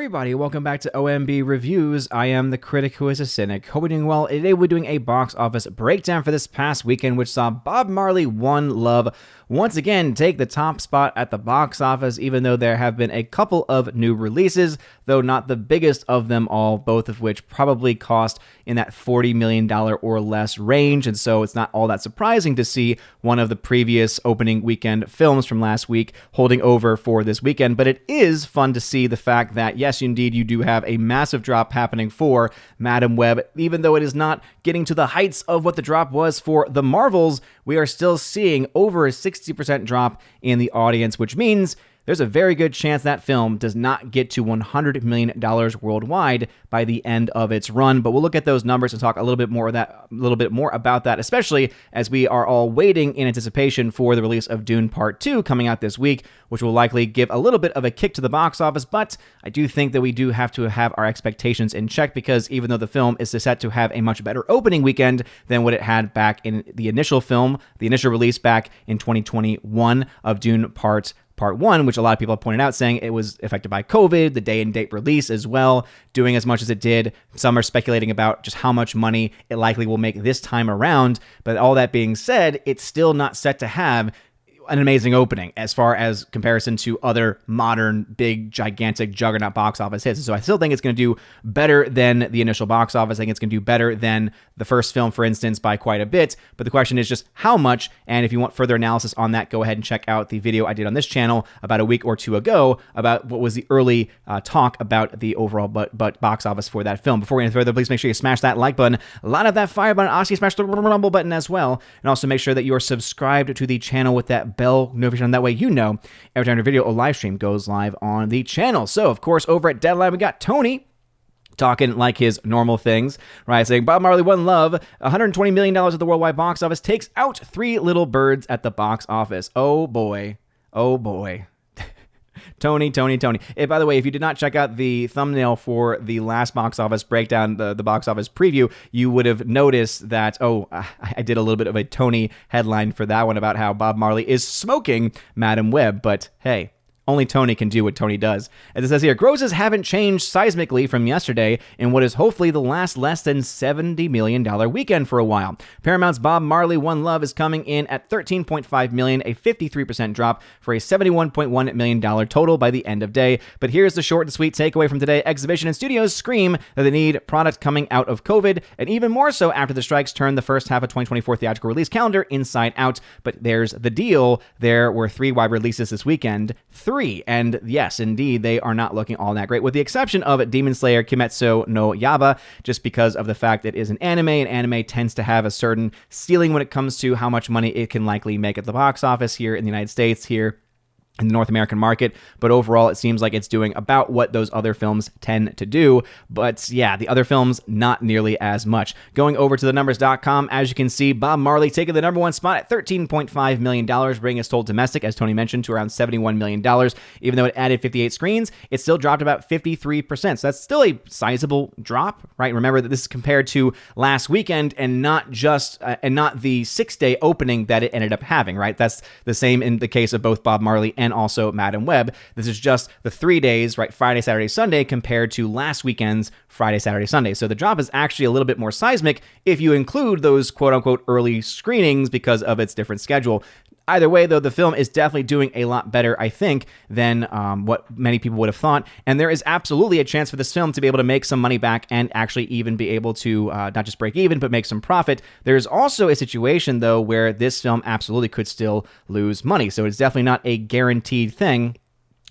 everybody, welcome back to OMB Reviews. I am the critic who is a cynic. Hope you're doing well. Today we're doing a box office breakdown for this past weekend, which saw Bob Marley One Love once again take the top spot at the box office, even though there have been a couple of new releases, though not the biggest of them all, both of which probably cost in that $40 million or less range, and so it's not all that surprising to see one of the previous opening weekend films from last week holding over for this weekend, but it is fun to see the fact that, yes, indeed, you do have a massive drop happening for Madam Web. Even though it is not getting to the heights of what the drop was for The Marvels, we are still seeing over a 60% drop in the audience, which means there's a very good chance that film does not get to $100 million worldwide by the end of its run. But we'll look at those numbers and talk a little bit more about that, especially as we are all waiting in anticipation for the release of Dune Part 2 coming out this week, which will likely give a little bit of a kick to the box office. But I do think that we do have to have our expectations in check, because even though the film is set to have a much better opening weekend than what it had back in the initial release back in 2021 of Dune Part 1, which a lot of people have pointed out, saying it was affected by COVID, the day and date release as well, doing as much as it did. Some are speculating about just how much money it likely will make this time around. But all that being said, it's still not set to have an amazing opening as far as comparison to other modern, big, gigantic, juggernaut box office hits. So I still think it's going to do better than the initial box office. I think it's going to do better than the first film, for instance, by quite a bit. But the question is just how much. And if you want further analysis on that, go ahead and check out the video I did on this channel about a week or two ago about what was the early talk about the overall but box office for that film. Before we get further, please make sure you smash that like button, a lot of that fire button, also smash the rumble button as well. And also make sure that you are subscribed to the channel with that bell notification. That way you know every time a video or live stream goes live on the channel. So, of course, over at Deadline, we got Tony talking like his normal things, right? Saying Bob Marley One Love, $120 million at the worldwide box office, takes out Three Little Birds at the box office. Oh boy. Oh boy. Tony. Hey, by the way, if you did not check out the thumbnail for the last box office breakdown, the box office preview, you would have noticed that, I did a little bit of a Tony headline for that one about how Bob Marley is smoking Madam Web, but hey, only Tony can do what Tony does. As it says here, grosses haven't changed seismically from yesterday in what is hopefully the last less than $70 million weekend for a while. Paramount's Bob Marley One Love is coming in at $13.5 million, a 53% drop for a $71.1 million total by the end of day. But here's the short and sweet takeaway from today. Exhibition and studios scream that they need product coming out of COVID, and even more so after the strikes turned the first half of 2024 theatrical release calendar inside out. But there's the deal. There were 3 wide releases this weekend. 3. And yes, indeed, they are not looking all that great, with the exception of Demon Slayer Kimetsu no Yaiba, just because of the fact that it is an anime, and anime tends to have a certain ceiling when it comes to how much money it can likely make at the box office here in the United States, here in the North American market. But overall, it seems like it's doing about what those other films tend to do. But yeah, the other films, not nearly as much. Going over to the numbers.com, as you can see, Bob Marley taking the number 1 spot at $13.5 million, bringing its total domestic, as Tony mentioned, to around $71 million. Even though it added 58 screens, it still dropped about 53%. So that's still a sizable drop, right? Remember that this is compared to last weekend and not the 6-day opening that it ended up having, right? That's the same in the case of both Bob Marley and also Madam Web. This is just the 3 days, right? Friday, Saturday, Sunday, compared to last weekend's Friday, Saturday, Sunday. So the drop is actually a little bit more seismic if you include those quote-unquote early screenings because of its different schedule. Either way, though, the film is definitely doing a lot better, I think, than what many people would have thought. And there is absolutely a chance for this film to be able to make some money back and actually even be able to not just break even, but make some profit. There's also a situation, though, where this film absolutely could still lose money. So it's definitely not a guaranteed thing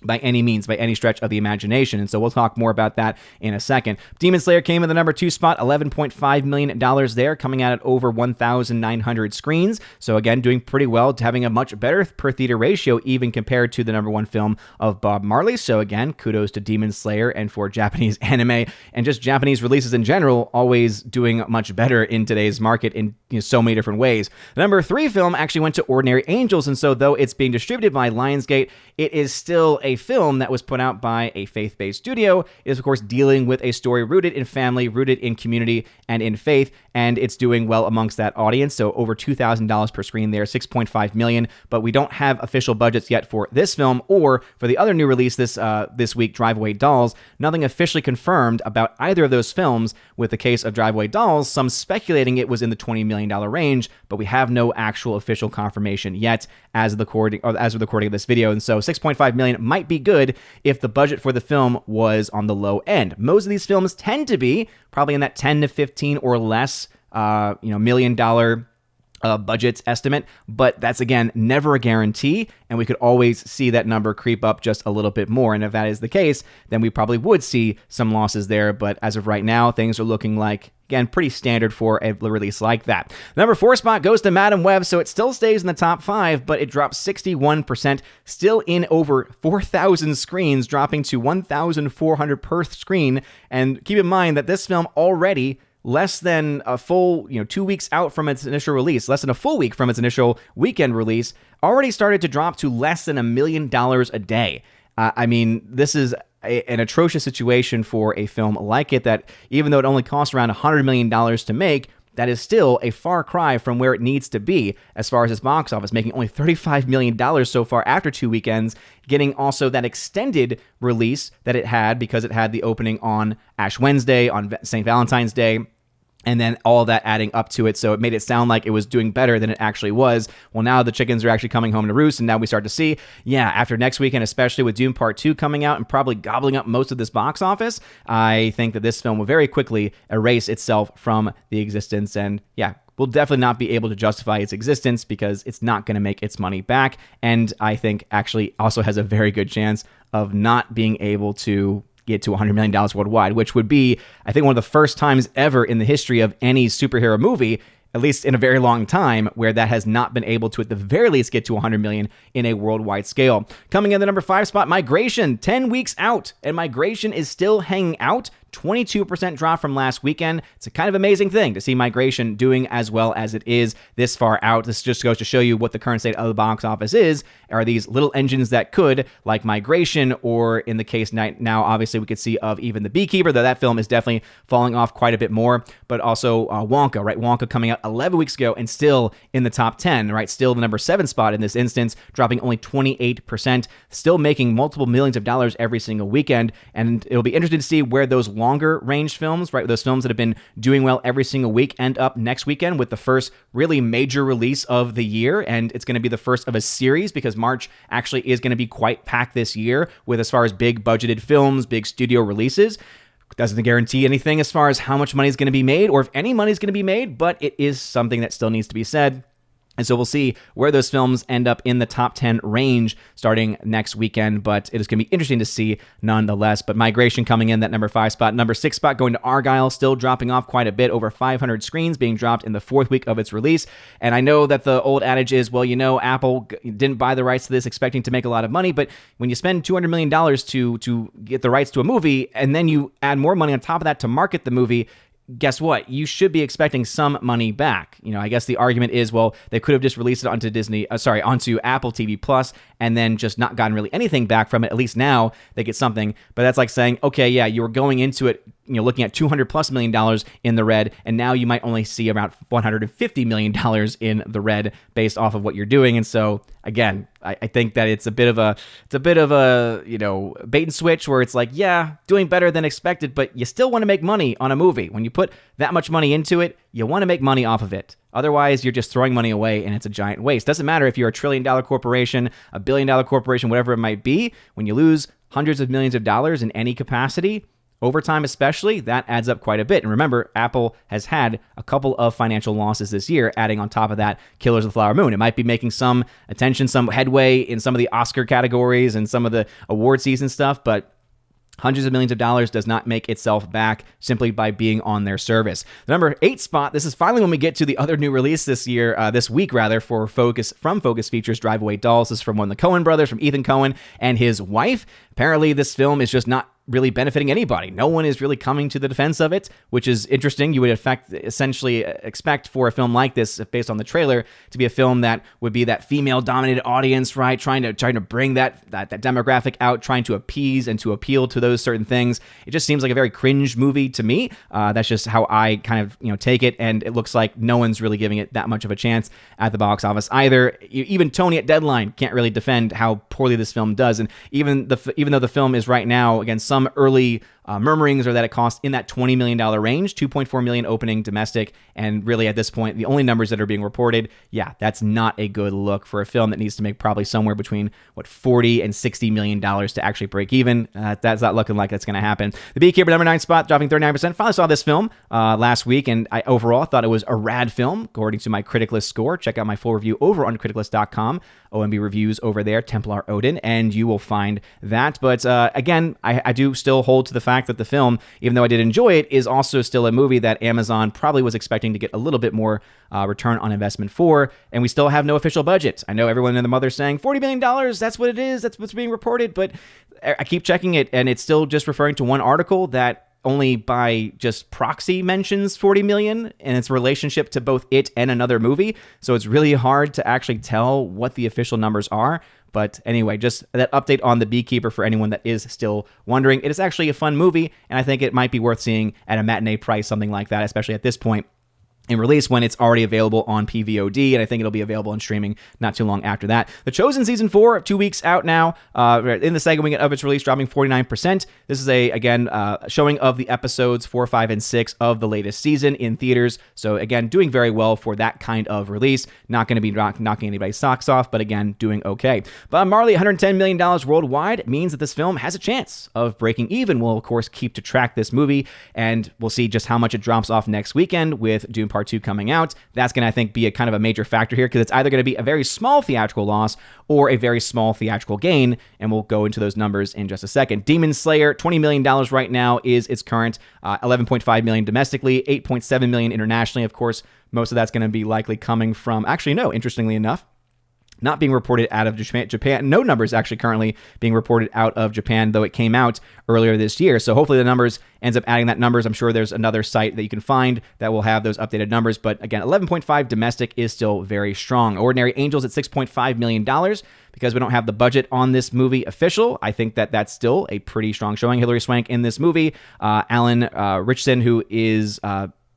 by any means, by any stretch of the imagination. And so we'll talk more about that in a second. Demon Slayer came in the number 2 spot, $11.5 million there, coming out at over 1,900 screens. So again, doing pretty well, having a much better per theater ratio, even compared to the number 1 film of Bob Marley. So again, kudos to Demon Slayer and for Japanese anime and just Japanese releases in general, always doing much better in today's market in so many different ways. The number 3 film actually went to Ordinary Angels. And so though it's being distributed by Lionsgate, it is still a a film that was put out by a faith-based studio. It is, of course, dealing with a story rooted in family, rooted in community, and in faith, and it's doing well amongst that audience. So over $2,000 per screen there, $6.5 million, but we don't have official budgets yet for this film or for the other new release this week, Drive Away Dolls. Nothing officially confirmed about either of those films. With the case of Drive Away Dolls, some speculating it was in the $20 million range, but we have no actual official confirmation yet as of the recording of this video. And so $6.5 million might be good if the budget for the film was on the low end. Most of these films tend to be probably in that 10 to 15 or less $1 million budgets estimate, but that's, again, never a guarantee, and we could always see that number creep up just a little bit more. And if that is the case, then we probably would see some losses there. But as of right now, things are looking like, again, pretty standard for a release like that. The number 4 spot goes to Madam Web, so it still stays in the top 5, but it drops 61%, still in over 4,000 screens, dropping to 1,400 per screen. And keep in mind that this film already less than a full 2 weeks out from its initial release, less than a full week from its initial weekend release, already started to drop to less than $1 million a day. I mean, this is an atrocious situation for a film like it that, even though it only costs around $100 million to make, that is still a far cry from where it needs to be as far as its box office, making only $35 million so far after 2 weekends, getting also that extended release that it had because it had the opening on Ash Wednesday, on St. Valentine's Day, and then all of that adding up to it. So it made it sound like it was doing better than it actually was. Well, now the chickens are actually coming home to roost, and now we start to see, after next weekend, especially with Dune Part 2 coming out and probably gobbling up most of this box office, I think that this film will very quickly erase itself from the existence, and will definitely not be able to justify its existence because it's not going to make its money back, and I think actually also has a very good chance of not being able to get to $100 million worldwide, which would be, I think, one of the first times ever in the history of any superhero movie, at least in a very long time, where that has not been able to, at the very least, get to 100 million in a worldwide scale. Coming in the number 5 spot, Migration, 10 weeks out, and Migration is still hanging out. 22% drop from last weekend. It's a kind of amazing thing to see Migration doing as well as it is this far out. This just goes to show you what the current state of the box office is. Are these little engines that could, like Migration, or in the case now, obviously, we could see of even The Beekeeper, though that film is definitely falling off quite a bit more, but also Wonka, right? Wonka coming out 11 weeks ago and still in the top 10, right? Still the number 7 spot in this instance, dropping only 28%, still making multiple millions of dollars every single weekend. And it'll be interesting to see where those longer range films, right? Those films that have been doing well every single week end up next weekend with the first really major release of the year. And it's going to be the first of a series because March actually is going to be quite packed this year with, as far as big budgeted films, big studio releases. Doesn't guarantee anything as far as how much money is going to be made or if any money is going to be made, but it is something that still needs to be said. And so we'll see where those films end up in the top 10 range starting next weekend, but it is going to be interesting to see nonetheless. But Migration coming in that number 5 spot. Number 6 spot going to Argyle, still dropping off quite a bit, over 500 screens being dropped in the 4th week of its release. And I know that the old adage is, well, Apple didn't buy the rights to this expecting to make a lot of money, but when you spend $200 million to get the rights to a movie, and then you add more money on top of that to market the movie, guess what? You should be expecting some money back. I guess the argument is, well, they could have just released it onto onto Apple TV Plus, and then just not gotten really anything back from it. At least now they get something. But that's like saying, okay, you were going into it, looking at $200+ million in the red, and now you might only see about $150 million in the red based off of what you're doing. And so, again, I think that it's a bit of a bait and switch where it's like, doing better than expected, but you still want to make money on a movie. When you put that much money into it, you want to make money off of it. Otherwise, you're just throwing money away, and it's a giant waste. Doesn't matter if you're a $1 trillion corporation, a $1 billion corporation, whatever it might be. When you lose hundreds of millions of dollars in any capacity, over time especially, that adds up quite a bit. And remember, Apple has had a couple of financial losses this year, adding on top of that Killers of the Flower Moon. It might be making some attention, some headway in some of the Oscar categories and some of the award season stuff, but hundreds of millions of dollars does not make itself back simply by being on their service. The number 8 spot, this is finally when we get to the other new release this week, for Focus Features, Drive Away Dolls. This is from one of the Coen brothers, from Ethan Coen and his wife. Apparently, this film is just not really benefiting anybody. No one is really coming to the defense of it, which is interesting. You would essentially expect for a film like this, based on the trailer, to be a film that would be that female-dominated audience, right? Trying to bring that demographic out, trying to appease and to appeal to those certain things. It just seems like a very cringe movie to me. That's just how I kind of take it, and it looks like no one's really giving it that much of a chance at the box office either. Even Tony at Deadline can't really defend how poorly this film does, and even though the film is right now, again, some early murmurings are that it costs in that $20 million range, $2.4 million opening domestic, and really at this point, the only numbers that are being reported, that's not a good look for a film that needs to make probably somewhere between $40 and $60 million to actually break even. That's not looking like that's going to happen. The Beekeeper, number 9 spot, dropping 39%. Finally saw this film last week, and I overall thought it was a rad film, according to my Critic List score. Check out my full review over on criticlist.com. OMB Reviews over there, Templar Odin, and you will find that. But again, I do still hold to the fact that the film, even though I did enjoy it, is also still a movie that Amazon probably was expecting to get a little bit more return on investment for, and we still have no official budget. I know everyone and their mother's saying $40 million, that's what it is, that's what's being reported, but I keep checking it, and it's still just referring to one article that only by just proxy mentions 40 million and its relationship to both it and another movie. So it's really hard to actually tell what the official numbers are. But anyway, just that update on The Beekeeper for anyone that is still wondering. It is actually a fun movie, and I think it might be worth seeing at a matinee price, something like that, especially at this point in release when it's already available on PVOD, and I think it'll be available on streaming not too long after that. The Chosen Season 4, 2 weeks out now, in the second week of its release, dropping 49%. This is a showing of the episodes 4, 5, and 6 of the latest season in theaters. So again, doing very well for that kind of release. Not going to be knocking anybody's socks off, but again, doing okay. Bob Marley, $110 million worldwide means that this film has a chance of breaking even. We'll, of course, keep to track this movie, and we'll see just how much it drops off next weekend with Dune Part 2 coming out. That's going to, I think, be a kind of a major factor here, because it's either going to be a very small theatrical loss or a very small theatrical gain, and we'll go into those numbers in just a second. Demon Slayer, $20 million right now is its current, $11.5 million domestically, $8.7 million internationally. Of course, most of that's going to be likely coming from, actually, no, interestingly enough, not being reported out of Japan. No numbers actually currently being reported out of Japan, though it came out earlier this year. So hopefully the numbers ends up adding that numbers. I'm sure there's another site that you can find that will have those updated numbers. But again, 11.5 domestic is still very strong. Ordinary Angels at $6.5 million. Because we don't have the budget on this movie official, I think that that's still a pretty strong showing. Hilary Swank in this movie. Alan Ritchson, who is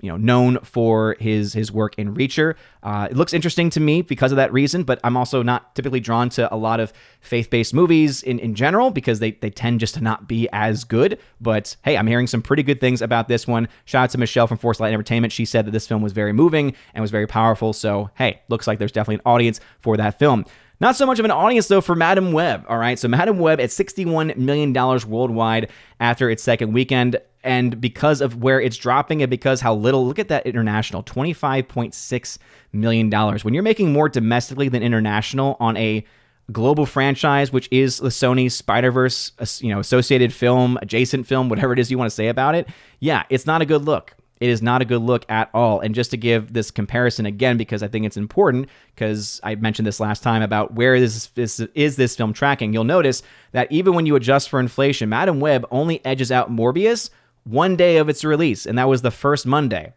known for his work in Reacher. It looks interesting to me because of that reason, but I'm also not typically drawn to a lot of faith-based movies in general, because they tend just to not be as good. But hey, I'm hearing some pretty good things about this one. Shout out to Michelle from Force Light Entertainment. She said that this film was very moving and was very powerful. So hey, looks like there's definitely an audience for that film. Not so much of an audience, though, for Madam Web, all right? So Madam Web at $61 million worldwide after its second weekend, and because of where it's dropping and because how little, look at that international, $25.6 million. When you're making more domestically than international on a global franchise, which is the Sony Spider-Verse, associated film, adjacent film, whatever it is you want to say about it, it's not a good look. It is not a good look at all. And just to give this comparison again, because I think it's important, because I mentioned this last time about where this film tracking, you'll notice that even when you adjust for inflation, Madam Web only edges out Morbius one day of its release, and that was the first Monday.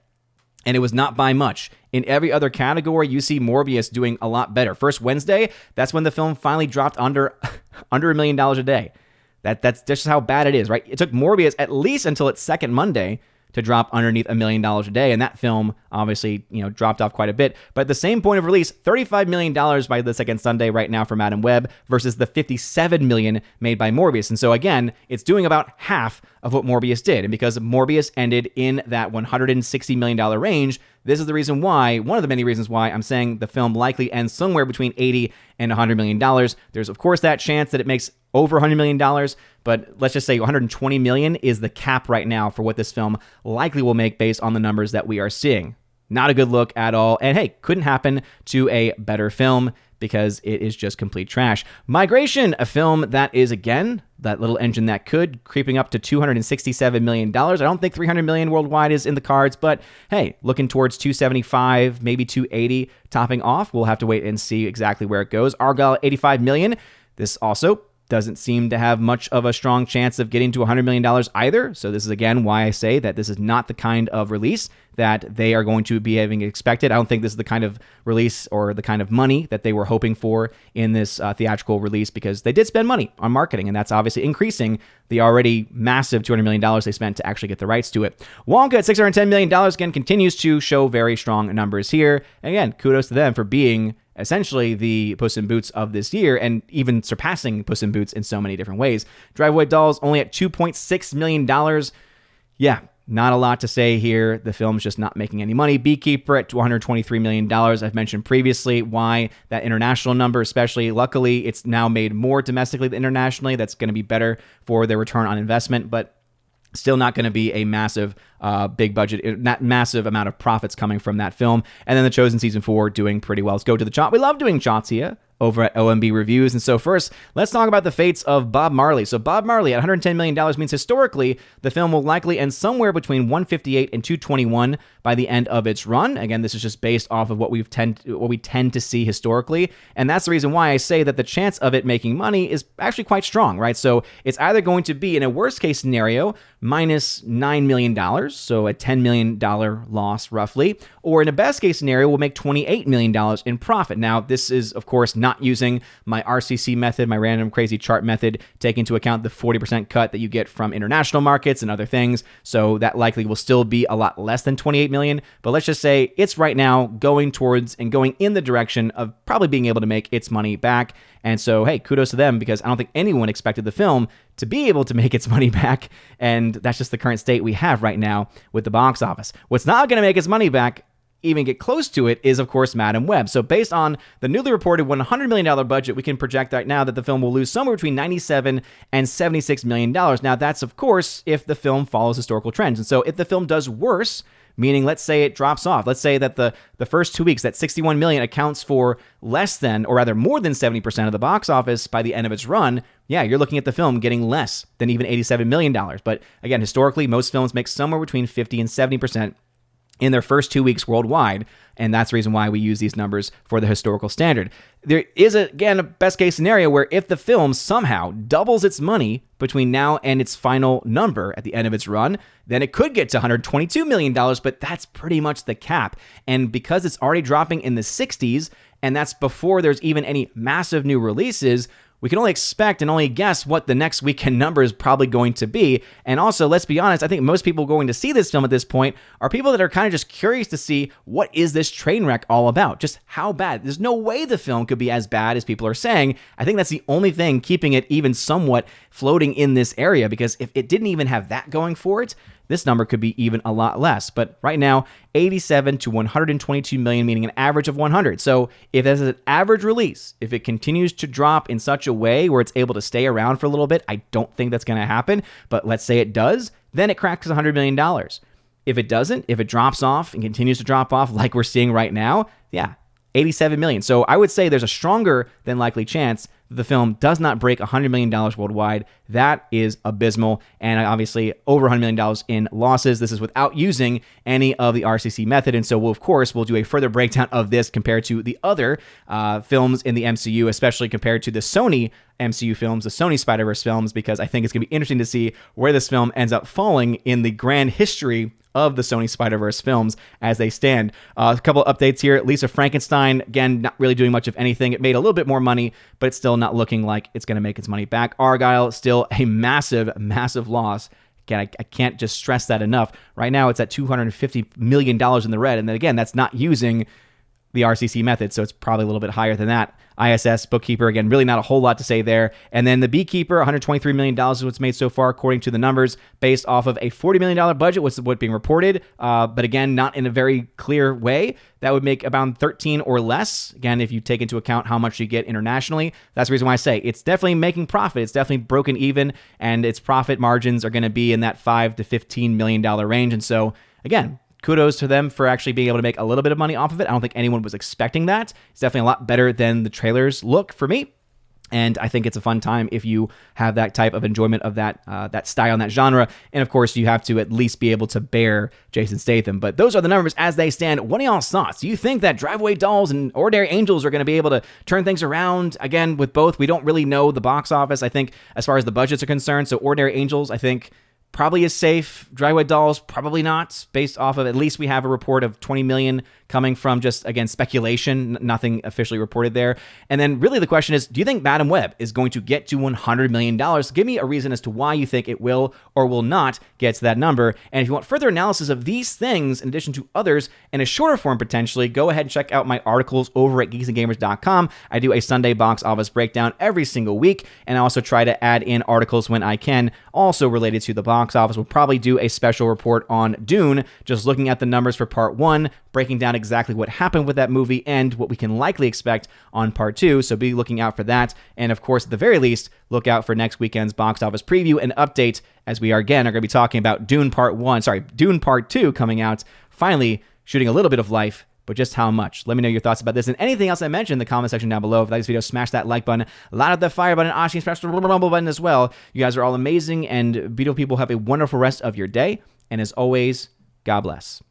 And it was not by much. In every other category, you see Morbius doing a lot better. First Wednesday, that's when the film finally dropped under $1 million a day. That's just how bad it is, right? It took Morbius at least until its second Monday to drop underneath $1 million a day. And that film obviously, dropped off quite a bit. But at the same point of release, $35 million by the second Sunday right now for Madam Web versus the $57 million made by Morbius. And so again, it's doing about half of what Morbius did. And because Morbius ended in that $160 million range, this is the reason why, one of the many reasons why I'm saying the film likely ends somewhere between $80 and $100 million. There's, of course, that chance that it makes over $100 million, but let's just say $120 million is the cap right now for what this film likely will make based on the numbers that we are seeing. Not a good look at all. And hey, couldn't happen to a better film because it is just complete trash. Migration, a film that is, again, that little engine that could, creeping up to $267 million. I don't think $300 million worldwide is in the cards, but hey, looking towards $275, maybe $280 topping off. We'll have to wait and see exactly where it goes. Argyle, $85 million. This also doesn't seem to have much of a strong chance of getting to $100 million either. So this is, again, why I say that this is not the kind of release that they are going to be having expected. I don't think this is the kind of release or the kind of money that they were hoping for in this theatrical release, because they did spend money on marketing, and that's obviously increasing the already massive $200 million they spent to actually get the rights to it. Wonka at $610 million, again, continues to show very strong numbers here. And again, kudos to them for being essentially the Puss in Boots of this year, and even surpassing Puss in Boots in so many different ways. Driveway Dolls only at $2.6 million. Yeah, not a lot to say here. The film's just not making any money. Beekeeper at $123 million. I've mentioned previously why that international number, especially, luckily, it's now made more domestically than internationally. That's going to be better for their return on investment, but still not going to be a massive, big budget, not massive amount of profits coming from that film. And then The Chosen Season 4 doing pretty well. Let's go to the chart. We love doing charts here over at OMB Reviews. And so first, let's talk about the fates of Bob Marley. So Bob Marley at $110 million means historically the film will likely end somewhere between 158 and 221 by the end of its run. Again, this is just based off of what we tend to see historically. And that's the reason why I say that the chance of it making money is actually quite strong, right? So it's either going to be, in a worst case scenario, minus $9 million, so a $10 million loss roughly, or in a best case scenario, we'll make $28 million in profit. Now, this is, of course, not using my RCC method, my random crazy chart method, taking into account the 40% cut that you get from international markets and other things. So that likely will still be a lot less than $28 million. But let's just say it's right now going towards and going in the direction of probably being able to make its money back. And so, hey, kudos to them, because I don't think anyone expected the film to be able to make its money back. And that's just the current state we have right now with the box office. What's not going to make its money back, even get close to it, is, of course, Madam Web. So based on the newly reported $100 million budget, we can project right now that the film will lose somewhere between $97 and $76 million. Now, that's, of course, if the film follows historical trends. And so if the film does worse, meaning let's say it drops off, let's say that the first 2 weeks, that $61 million accounts for less than, or rather more than 70% of the box office by the end of its run, yeah, you're looking at the film getting less than even $87 million. But again, historically, most films make somewhere between 50 and 70% in their first 2 weeks worldwide, and that's the reason why we use these numbers for the historical standard. There is, again, a best case scenario where if the film somehow doubles its money between now and its final number at the end of its run, then it could get to $122 million, but that's pretty much the cap. And because it's already dropping in the 60s, and that's before there's even any massive new releases, we can only expect and only guess what the next weekend number is probably going to be. And also, let's be honest, I think most people going to see this film at this point are people that are kind of just curious to see, what is this train wreck all about? Just how bad? There's no way the film could be as bad as people are saying. I think that's the only thing keeping it even somewhat floating in this area, because if it didn't even have that going for it, this number could be even a lot less. But right now, 87 to 122 million, meaning an average of 100. So if this is an average release, if it continues to drop in such a way where it's able to stay around for a little bit, I don't think that's going to happen. But let's say it does, then it cracks $100 million. If it doesn't, if it drops off and continues to drop off like we're seeing right now, yeah, 87 million. So I would say there's a stronger than likely chance that the film does not break $100 million worldwide. That is abysmal. And obviously over $100 million in losses. This is without using any of the RCC method. And so we'll do a further breakdown of this compared to the other films in the MCU, especially compared to the Sony MCU films, the Sony Spider-Verse films, because I think it's going to be interesting to see where this film ends up falling in the grand history of the Sony Spider-Verse films as they stand. A couple of updates here. Lisa Frankenstein, again, not really doing much of anything. It made a little bit more money, but it's still not looking like it's going to make its money back. Argyle, still a massive, massive loss. Again, I can't just stress that enough. Right now, it's at $250 million in the red. And then again, that's not using the RCC method, so it's probably a little bit higher than that. ISS, Bookkeeper, again, really not a whole lot to say there. And then the Beekeeper, $123 million is what's made so far, according to the numbers, based off of a $40 million budget, what's being reported. But again, not in a very clear way. That would make about 13 or less. Again, if you take into account how much you get internationally, that's the reason why I say it's definitely making profit. It's definitely broken even, and its profit margins are going to be in that $5 to $15 million range. And so, again, kudos to them for actually being able to make a little bit of money off of it. I don't think anyone was expecting that. It's definitely a lot better than the trailers look for me. And I think it's a fun time if you have that type of enjoyment of that style and that genre. And of course, you have to at least be able to bear Jason Statham. But those are the numbers as they stand. What are y'all's thoughts? Do you think that Driveway Dolls and Ordinary Angels are going to be able to turn things around? Again, with both, we don't really know the box office, I think, as far as the budgets are concerned. So Ordinary Angels, I think, probably is safe. Driveway Dolls, probably not, based off of, at least we have a report of 20 million coming from just, again, speculation, nothing officially reported there. And then really the question is, do you think Madam Web is going to get to $100 million? Give me a reason as to why you think it will or will not get to that number. And if you want further analysis of these things, in addition to others, in a shorter form potentially, go ahead and check out my articles over at geeksandgamers.com. I do a Sunday box office breakdown every single week, and I also try to add in articles when I can, also related to the box office. We'll probably do a special report on Dune, just looking at the numbers for part 1, breaking down exactly what happened with that movie and what we can likely expect on part 2, so be looking out for that. And of course, at the very least, look out for next weekend's box office preview and update, as we are going to be talking about Dune Part 2 coming out, finally shooting a little bit of life, but just how much? Let me know your thoughts about this and anything else I mentioned in the comment section down below. If you like this video, smash that like button, light up the fire button, smash the rumble button as well. You guys are all amazing and beautiful people. Have a wonderful rest of your day, and as always, God bless.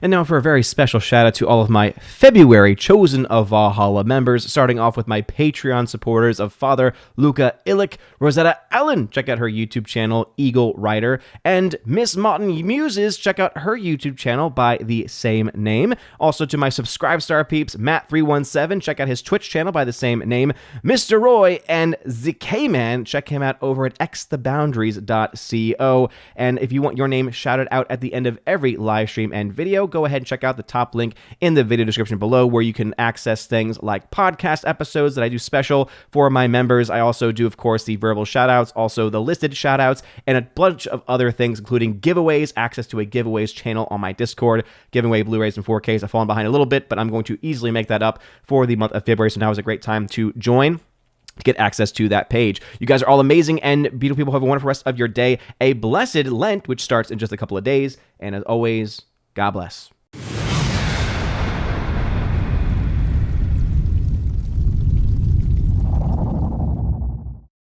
And now for a very special shout out to all of my February Chosen of Valhalla members, starting off with my Patreon supporters of Father Luca Illich, Rosetta Allen, check out her YouTube channel, Eagle Rider, and Miss Martin Muses, check out her YouTube channel by the same name. Also to my Subscribestar peeps, Matt317, check out his Twitch channel by the same name, Mr. Roy, and ZK-Man, check him out over at xtheboundaries.co. And if you want your name shouted out at the end of every live stream and video, go ahead and check out the top link in the video description below, where you can access things like podcast episodes that I do special for my members. I also do, of course, the verbal shoutouts, also the listed shoutouts, and a bunch of other things, including giveaways, access to a giveaways channel on my Discord, giving away Blu-rays and 4Ks. I've fallen behind a little bit, but I'm going to easily make that up for the month of February, so now is a great time to join, to get access to that page. You guys are all amazing and beautiful people. Have a wonderful rest of your day. A blessed Lent, which starts in just a couple of days. And as always, God bless.